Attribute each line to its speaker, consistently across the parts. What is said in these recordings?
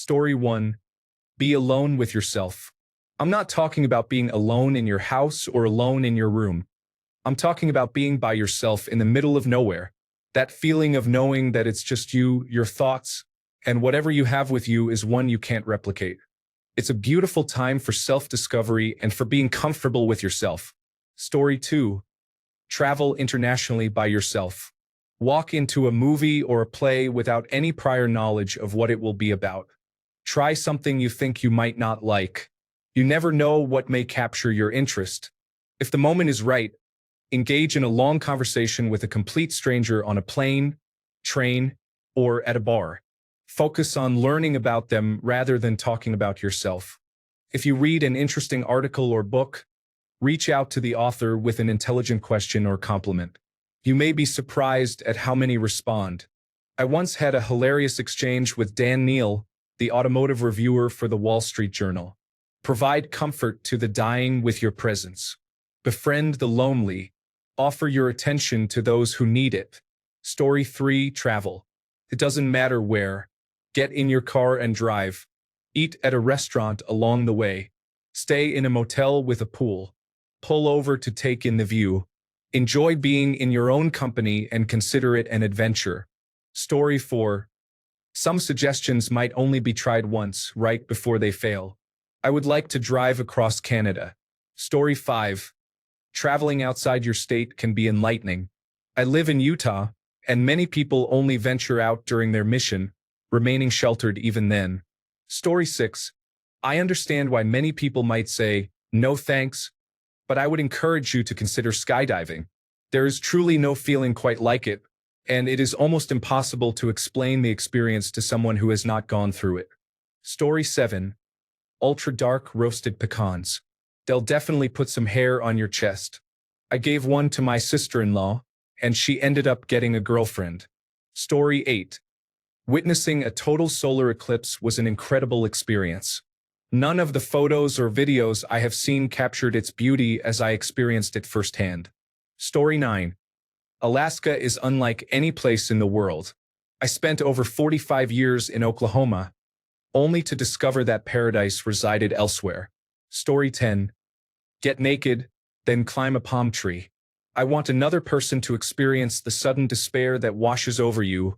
Speaker 1: Story 1. Be alone with yourself. I'm not talking about being alone in your house or alone in your room. I'm talking about being by yourself in the middle of nowhere. That feeling of knowing that it's just you, your thoughts, and whatever you have with you is one you can't replicate. It's a beautiful time for self-discovery and for being comfortable with yourself. Story 2. Travel internationally by yourself. Walk into a movie or a play without any prior knowledge of what it will be about. Try something you think you might not like. You never know what may capture your interest. If the moment is right, engage in a long conversation with a complete stranger on a plane, train, or at a bar. Focus on learning about them rather than talking about yourself. If you read an interesting article or book, reach out to the author with an intelligent question or compliment. You may be surprised at how many respond. I once had a hilarious exchange with Dan Neal, the automotive reviewer for the Wall Street Journal. Provide comfort to the dying with your presence. Befriend the lonely. Offer your attention to those who need it. Story 3. Travel. It doesn't matter where. Get in your car and drive. Eat at a restaurant along the way. Stay in a motel with a pool. Pull over to take in the view. Enjoy being in your own company and consider it an adventure. Story 4. Some suggestions might only be tried once, right before they fail. I would like to drive across Canada. Story 5. Traveling outside your state can be enlightening. I live in Utah, and many people only venture out during their mission, remaining sheltered even then. Story 6. I understand why many people might say, no thanks, but I would encourage you to consider skydiving. There is truly no feeling quite like it, and it is almost impossible to explain the experience to someone who has not gone through it. Story 7. Ultra dark roasted pecans. They'll definitely put some hair on your chest. I gave one to my sister-in-law, and she ended up getting a girlfriend. Story 8. Witnessing a total solar eclipse was an incredible experience. None of the photos or videos I have seen captured its beauty as I experienced it firsthand. Story 9. Alaska is unlike any place in the world. I spent over 45 years in Oklahoma, only to discover that paradise resided elsewhere. Story 10. Get naked, then climb a palm tree. I want another person to experience the sudden despair that washes over you,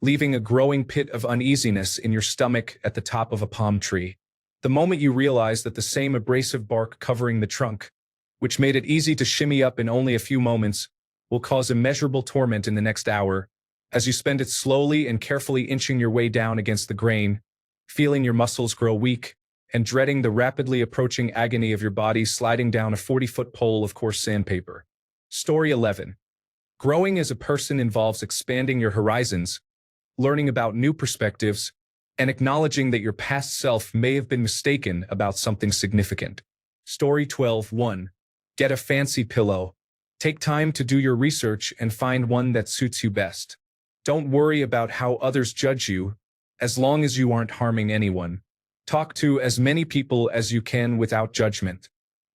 Speaker 1: leaving a growing pit of uneasiness in your stomach at the top of a palm tree. The moment you realize that the same abrasive bark covering the trunk, which made it easy to shimmy up in only a few moments, will cause immeasurable torment in the next hour, as you spend it slowly and carefully inching your way down against the grain, feeling your muscles grow weak, and dreading the rapidly approaching agony of your body sliding down a 40-foot pole of coarse sandpaper. Story 11. Growing as a person involves expanding your horizons, learning about new perspectives, and acknowledging that your past self may have been mistaken about something significant. Story 12. 1. Get a fancy pillow. Take time to do your research and find one that suits you best. Don't worry about how others judge you, as long as you aren't harming anyone. Talk to as many people as you can without judgment.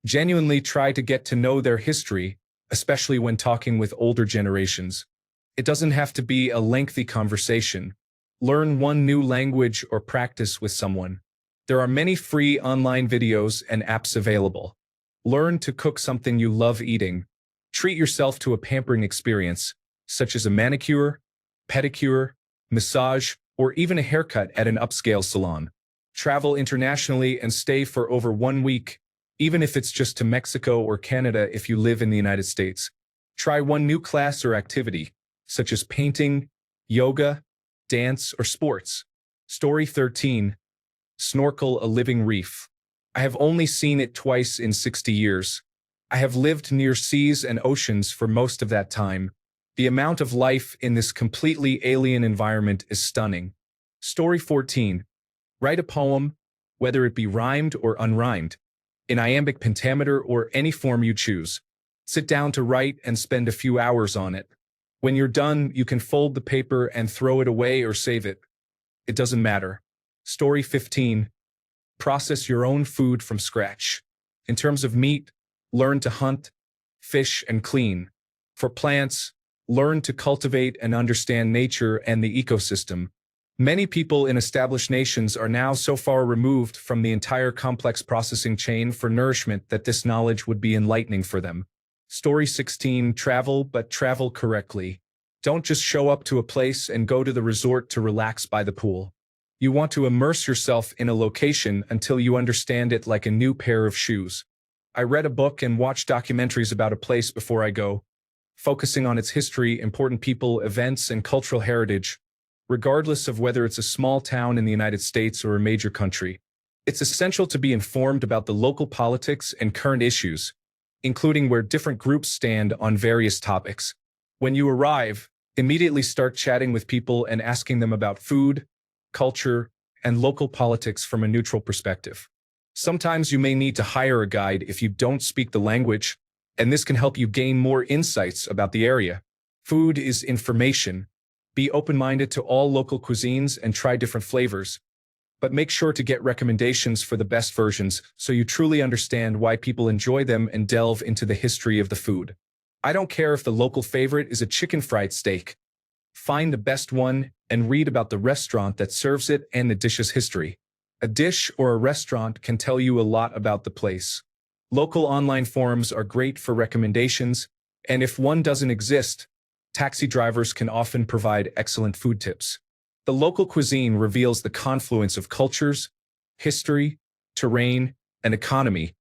Speaker 1: Genuinely try to get to know their history, especially when talking with older generations. It doesn't have to be a lengthy conversation. Learn one new language or practice with someone. There are many free online videos and apps available. Learn to cook something you love eating. Treat yourself to a pampering experience, such as a manicure, pedicure, massage, or even a haircut at an upscale salon. Travel internationally and stay for over 1 week, even if it's just to Mexico or Canada if you live in the United States. Try one new class or activity, such as painting, yoga, dance, or sports. Story 13. Snorkel a living reef. I have only seen it twice in 60 years. I have lived near seas and oceans for most of that time. The amount of life in this completely alien environment is stunning. Story 14. Write a poem, whether it be rhymed or unrhymed, in iambic pentameter or any form you choose. Sit down to write and spend a few hours on it. When you're done, you can fold the paper and throw it away or save it. It doesn't matter. Story 15. Process your own food from scratch. In terms of meat, learn to hunt, fish, and clean. For plants, learn to cultivate and understand nature and the ecosystem. Many people in established nations are now so far removed from the entire complex processing chain for nourishment that this knowledge would be enlightening for them. Story 16. Travel, but travel correctly. Don't just show up to a place and go to the resort to relax by the pool. You want to immerse yourself in a location until you understand it like a new pair of shoes. I read a book and watched documentaries about a place before I go, focusing on its history, important people, events, and cultural heritage, regardless of whether it's a small town in the United States or a major country. It's essential to be informed about the local politics and current issues, including where different groups stand on various topics. When you arrive, immediately start chatting with people and asking them about food, culture, and local politics from a neutral perspective. Sometimes you may need to hire a guide if you don't speak the language, and this can help you gain more insights about the area. Food is information. Be open-minded to all local cuisines and try different flavors, but make sure to get recommendations for the best versions so you truly understand why people enjoy them and delve into the history of the food. I don't care if the local favorite is a chicken fried steak. Find the best one and read about the restaurant that serves it and the dish's history. A dish or a restaurant can tell you a lot about the place. Local online forums are great for recommendations, and if one doesn't exist, taxi drivers can often provide excellent food tips. The local cuisine reveals the confluence of cultures, history, terrain, and economy,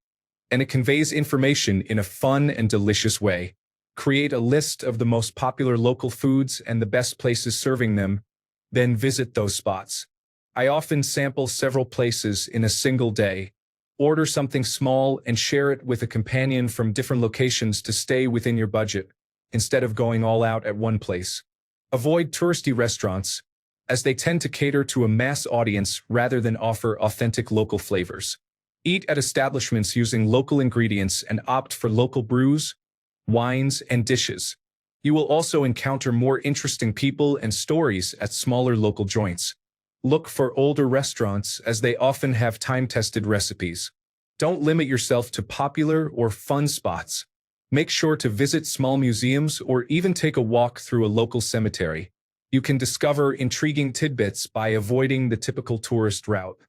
Speaker 1: and it conveys information in a fun and delicious way. Create a list of the most popular local foods and the best places serving them, then visit those spots. I often sample several places in a single day. Order something small and share it with a companion from different locations to stay within your budget, instead of going all out at one place. Avoid touristy restaurants, as they tend to cater to a mass audience rather than offer authentic local flavors. Eat at establishments using local ingredients and opt for local brews, wines, and dishes. You will also encounter more interesting people and stories at smaller local joints. Look for older restaurants as they often have time-tested recipes. Don't limit yourself to popular or fun spots. Make sure to visit small museums or even take a walk through a local cemetery. You can discover intriguing tidbits by avoiding the typical tourist route.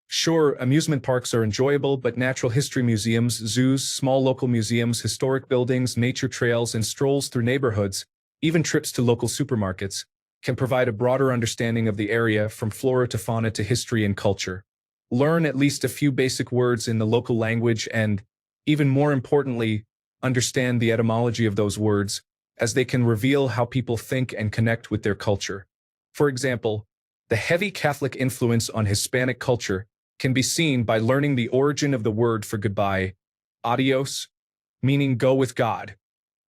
Speaker 1: Sure, amusement parks are enjoyable, but natural history museums, zoos, small local museums, historic buildings, nature trails, and strolls through neighborhoods, even trips to local supermarkets, can provide a broader understanding of the area from flora to fauna to history and culture. Learn at least a few basic words in the local language and, even more importantly, understand the etymology of those words, as they can reveal how people think and connect with their culture. For example, the heavy Catholic influence on Hispanic culture can be seen by learning the origin of the word for goodbye, adios, meaning go with God.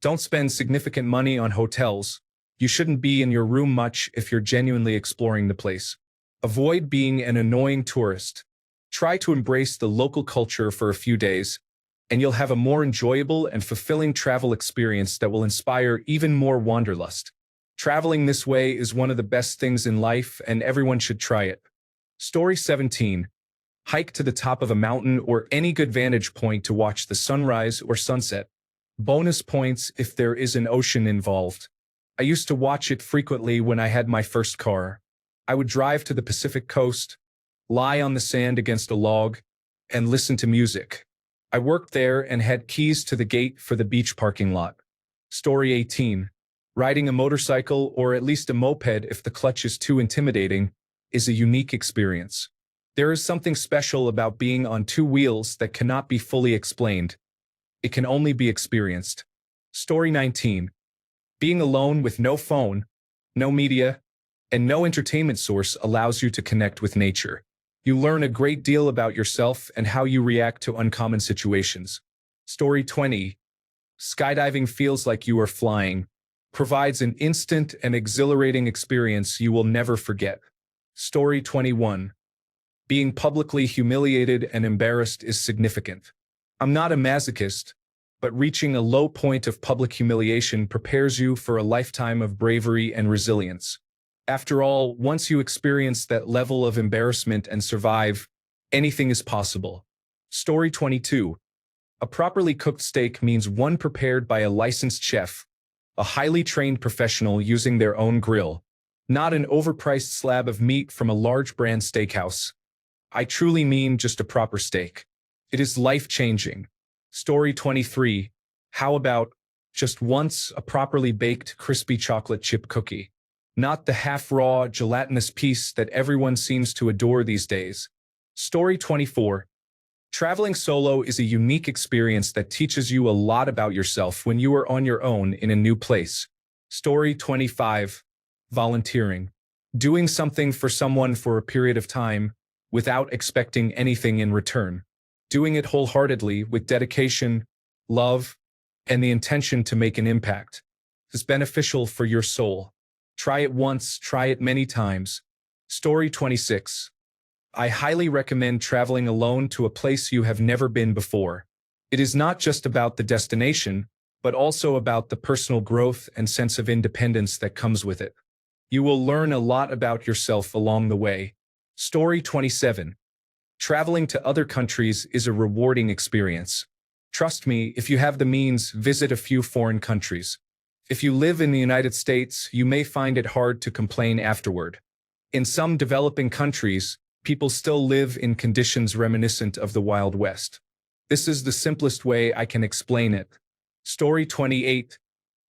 Speaker 1: Don't spend significant money on hotels. You shouldn't be in your room much if you're genuinely exploring the place. Avoid being an annoying tourist. Try to embrace the local culture for a few days, and you'll have a more enjoyable and fulfilling travel experience that will inspire even more wanderlust. Traveling this way is one of the best things in life, and everyone should try it. Story 17. Hike to the top of a mountain or any good vantage point to watch the sunrise or sunset. Bonus points if there is an ocean involved. I used to watch it frequently when I had my first car. I would drive to the Pacific coast, lie on the sand against a log, and listen to music. I worked there and had keys to the gate for the beach parking lot. Story 18. Riding a motorcycle, or at least a moped if the clutch is too intimidating, is a unique experience. There is something special about being on two wheels that cannot be fully explained. It can only be experienced. Story 19. Being alone with no phone, no media, and no entertainment source allows you to connect with nature. You learn a great deal about yourself and how you react to uncommon situations. Story 20. Skydiving feels like you are flying. Provides an instant and exhilarating experience you will never forget. Story 21. Being publicly humiliated and embarrassed is significant. I'm not a masochist, but reaching a low point of public humiliation prepares you for a lifetime of bravery and resilience. After all, once you experience that level of embarrassment and survive, anything is possible. Story 22. A properly cooked steak means one prepared by a licensed chef, a highly trained professional using their own grill. not an overpriced slab of meat from a large brand steakhouse. I truly mean just a proper steak. It is life-changing. Story 23. How about just once a properly baked crispy chocolate chip cookie? Not the half-raw, gelatinous piece that everyone seems to adore these days. Story 24. Traveling solo is a unique experience that teaches you a lot about yourself when you are on your own in a new place. Story 25. Volunteering. Doing something for someone for a period of time without expecting anything in return. Doing it wholeheartedly with dedication, love, and the intention to make an impact is beneficial for your soul. Try it once, try it many times. Story 26. I highly recommend traveling alone to a place you have never been before. It is not just about the destination, but also about the personal growth and sense of independence that comes with it. You will learn a lot about yourself along the way. Story 27. Traveling to other countries is a rewarding experience. Trust me, if you have the means, visit a few foreign countries. If you live in the United States, you may find it hard to complain afterward. In some developing countries, people still live in conditions reminiscent of the Wild West. This is the simplest way I can explain it. Story 28.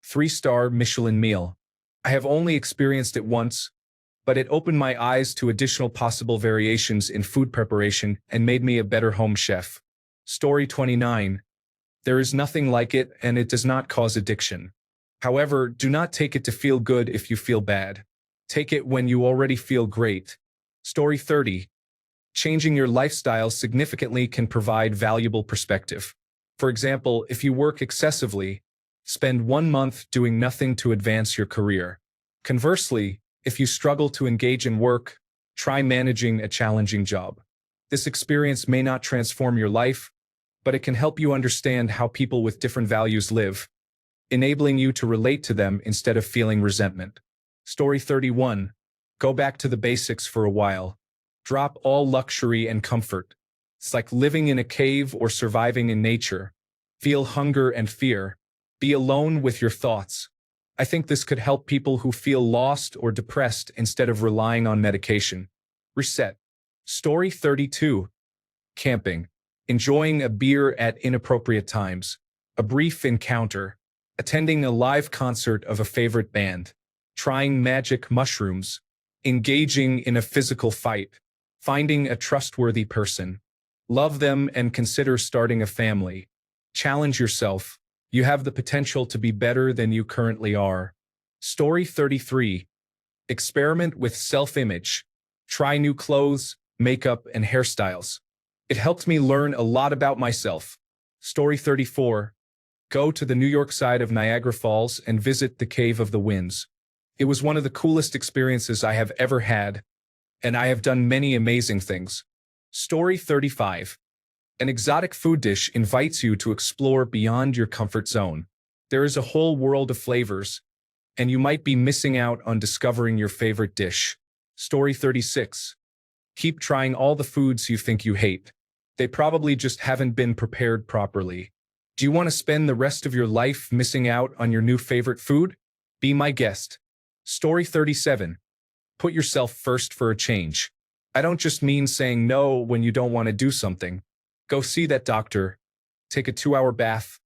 Speaker 1: 3-star Michelin meal. I have only experienced it once, but it opened my eyes to additional possible variations in food preparation and made me a better home chef. Story 29. There is nothing like it, and it does not cause addiction. However, do not take it to feel good if you feel bad. Take it when you already feel great. Story 30. Changing your lifestyle significantly can provide valuable perspective. For example, if you work excessively, spend 1 month doing nothing to advance your career. Conversely, if you struggle to engage in work, try managing a challenging job. This experience may not transform your life, but it can help you understand how people with different values live, enabling you to relate to them instead of feeling resentment. Story 31. Go back to the basics for a while. Drop all luxury and comfort. It's like living in a cave or surviving in nature. Feel hunger and fear. Be alone with your thoughts. I think this could help people who feel lost or depressed instead of relying on medication. Reset. Story 32. Camping. Enjoying a beer at inappropriate times. A brief encounter. Attending a live concert of a favorite band. Trying magic mushrooms. Engaging in a physical fight. Finding a trustworthy person. Love them and consider starting a family. Challenge yourself. You have the potential to be better than you currently are. Story 33. Experiment with self-image. Try new clothes, makeup, and hairstyles. It helped me learn a lot about myself. Story 34. Go to the New York side of Niagara Falls and visit the Cave of the Winds. It was one of the coolest experiences I have ever had, and I have done many amazing things. Story 35. An exotic food dish invites you to explore beyond your comfort zone. There is a whole world of flavors, and you might be missing out on discovering your favorite dish. Story 36. Keep trying all the foods you think you hate. They probably just haven't been prepared properly. Do you want to spend the rest of your life missing out on your new favorite food? Be my guest. Story 37. Put yourself first for a change. I don't just mean saying no when you don't want to do something. Go see that doctor, take a 2-hour bath,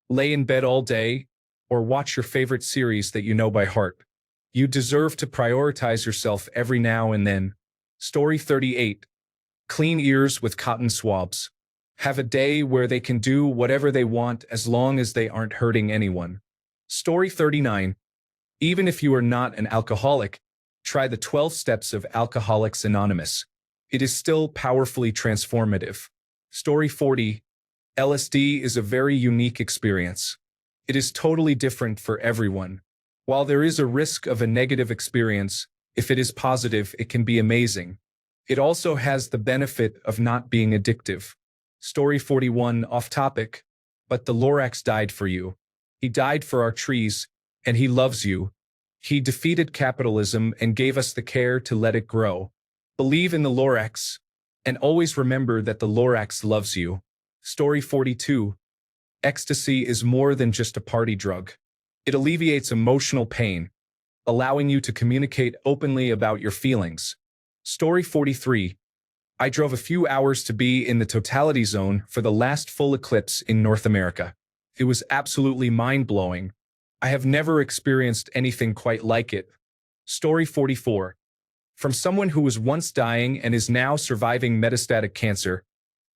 Speaker 1: lay in bed all day, or watch your favorite series that you know by heart. You deserve to prioritize yourself every now and then. Story 38. Clean ears with cotton swabs. Have a day where they can do whatever they want as long as they aren't hurting anyone. Story 39. Even if you are not an alcoholic, try the 12 steps of Alcoholics Anonymous. It is still powerfully transformative. Story 40. LSD is a very unique experience. It is totally different for everyone. While there is a risk of a negative experience, if it is positive, it can be amazing. It also has the benefit of not being addictive. Story 41, off topic, but the Lorax died for you. He died for our trees, and he loves you. He defeated capitalism and gave us the care to let it grow. Believe in the Lorax, and always remember that the Lorax loves you. Story 42. Ecstasy is more than just a party drug. It alleviates emotional pain, allowing you to communicate openly about your feelings. Story 43. I drove a few hours to be in the totality zone for the last full eclipse in North America. It was absolutely mind-blowing. I have never experienced anything quite like it. Story 44. From someone who was once dying and is now surviving metastatic cancer,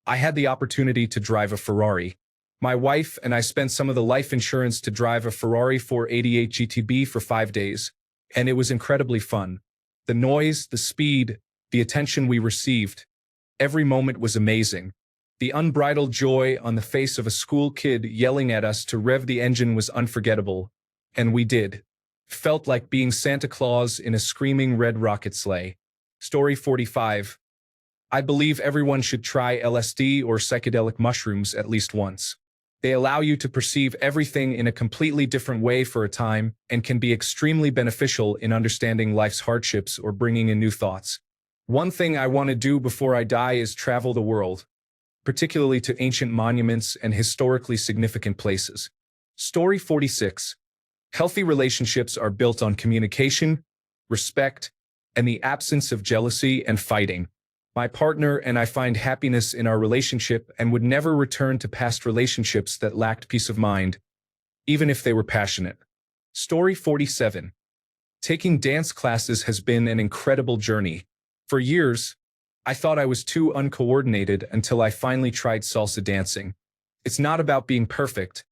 Speaker 1: I had the opportunity to drive a Ferrari. My wife and I spent some of the life insurance to drive a Ferrari 488 GTB for 5 days, and it was incredibly fun. The noise, the speed, the attention we received, every moment was amazing. The unbridled joy on the face of a school kid yelling at us to rev the engine was unforgettable, and we did. Felt like being Santa Claus in a screaming red rocket sleigh. Story 45. I believe everyone should try LSD or psychedelic mushrooms at least once. They allow you to perceive everything in a completely different way for a time and can be extremely beneficial in understanding life's hardships or bringing in new thoughts. One thing I want to do before I die is travel the world, particularly to ancient monuments and historically significant places. Story 46. Healthy relationships are built on communication, respect, and the absence of jealousy and fighting. My partner and I find happiness in our relationship and would never return to past relationships that lacked peace of mind, even if they were passionate. Story 47. Taking dance classes has been an incredible journey. For years, I thought I was too uncoordinated until I finally tried salsa dancing. It's not about being perfect.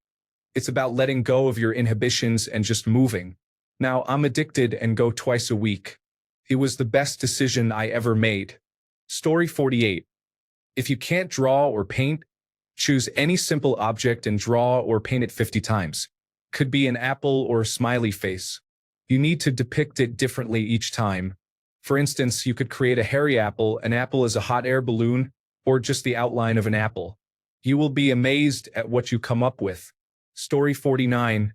Speaker 1: It's about letting go of your inhibitions and just moving. Now I'm addicted and go twice a week. It was the best decision I ever made. Story 48. If you can't draw or paint, choose any simple object and draw or paint it 50 times. Could be an apple or a smiley face. You need to depict it differently each time. For instance, you could create a hairy apple. An apple is a hot air balloon, or just the outline of an apple. You will be amazed at what you come up with. Story 49.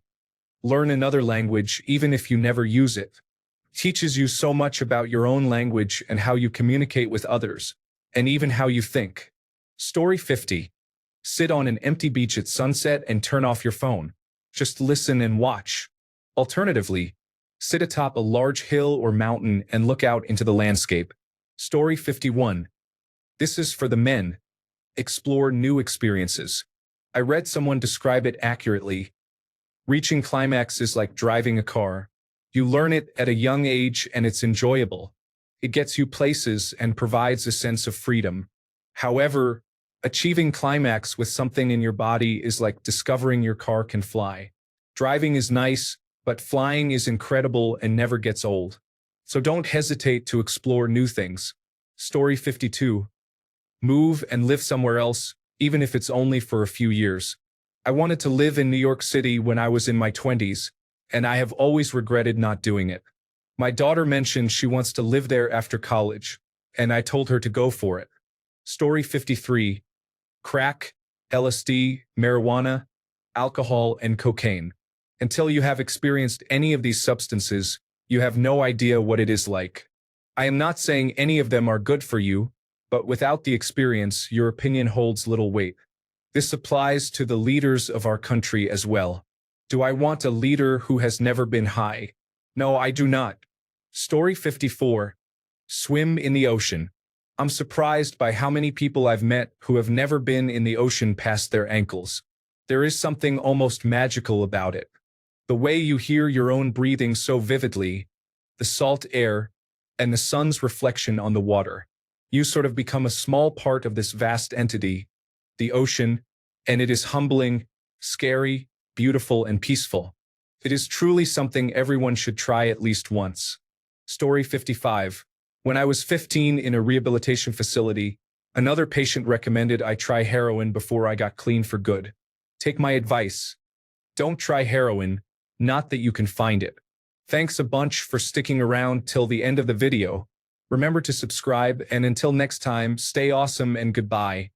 Speaker 1: Learn another language even if you never use it. Teaches you so much about your own language and how you communicate with others, and even how you think. Story 50. Sit on an empty beach at sunset and turn off your phone. Just listen and watch. Alternatively, sit atop a large hill or mountain and look out into the landscape. Story 51. This is for the men. Explore new experiences. I read someone describe it accurately. Reaching climax is like driving a car. You learn it at a young age and it's enjoyable. It gets you places and provides a sense of freedom. However, achieving climax with something in your body is like discovering your car can fly. Driving is nice, but flying is incredible and never gets old. So don't hesitate to explore new things. Story 52. Move and live somewhere else, even if it's only for a few years. I wanted to live in New York City when I was in my 20s, and I have always regretted not doing it. My daughter mentioned she wants to live there after college, and I told her to go for it. Story 53. Crack, LSD, marijuana, alcohol, and cocaine. Until you have experienced any of these substances, you have no idea what it is like. I am not saying any of them are good for you, but without the experience, your opinion holds little weight. This applies to the leaders of our country as well. Do I want a leader who has never been high? No, I do not. Story 54. Swim in the ocean. I'm surprised by how many people I've met who have never been in the ocean past their ankles. There is something almost magical about it. The way you hear your own breathing so vividly, the salt air, and the sun's reflection on the water. You sort of become a small part of this vast entity, the ocean, and it is humbling, scary, beautiful, and peaceful. It is truly something everyone should try at least once. Story 55. When I was 15 in a rehabilitation facility, another patient recommended I try heroin before I got clean for good. Take my advice. Don't try heroin, not that you can find it. Thanks a bunch for sticking around till the end of the video. Remember to subscribe, and until next time, stay awesome and goodbye.